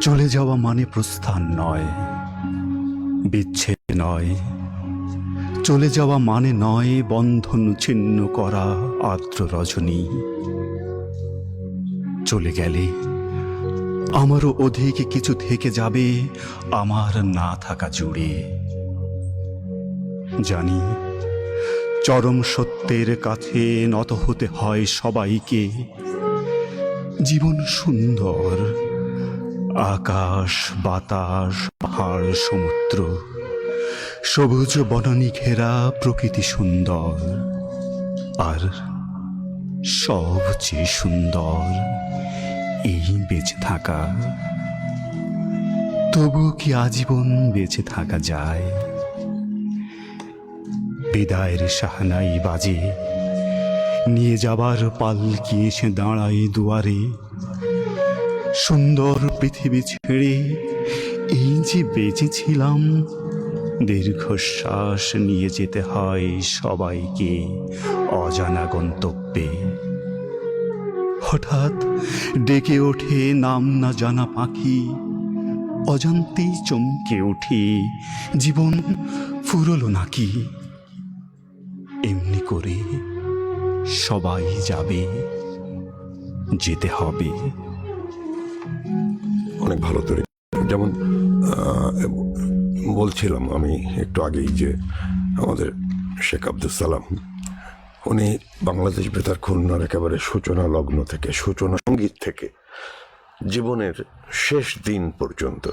চলে যাওয়া মানে প্রস্থান নয়, বিচ্ছেদ নয়। চলে যাওয়া মানে নয় বন্ধন ছিন্ন করা আর্দ্র রজনী। চলে গেলে আমারও অধিক কিছু থেকে যাবে আমার না থাকা জুড়ে। জানি চরম সত্যের কাছে নত হতে হয় সবাইকে। জীবন সুন্দর, আকাশ বাতাস পাহাড় সমুদ্র, সবুজ বনানী ঘেরা প্রকৃতি সুন্দর। আর সবচেয়ে সুন্দর এই বেঁচে থাকা। তবু কি আজীবন বেঁচে থাকা যায়? বিদায়ের শাহনাই বাজে, নিয়ে যাবার পালকি এসে দাঁড়ায় দুয়ারে। সুন্দর পৃথিবী ছেড়ে এই যে বেঁচেছিলাম, দীর্ঘশ্বাস নিয়ে যেতে হয় সবাইকে অজানা গন্তব্যে। হঠাৎ ডেকে ওঠে নাম না জানা পাখি, অজান্তেই চমকে ওঠে জীবন ফুরলো নাকি। এমনি করে সবাই যাবে, যেতে হবে। অনেক ভালো তৈরি। যেমন বলছিলাম আমি একটু আগেই যে আমাদের শেখ আব্দুল সালাম, উনি বাংলাদেশ বেতার খুলনার একেবারে সূচনা লগ্ন থেকে, সূচনা সঙ্গীত থেকে জীবনের শেষ দিন পর্যন্ত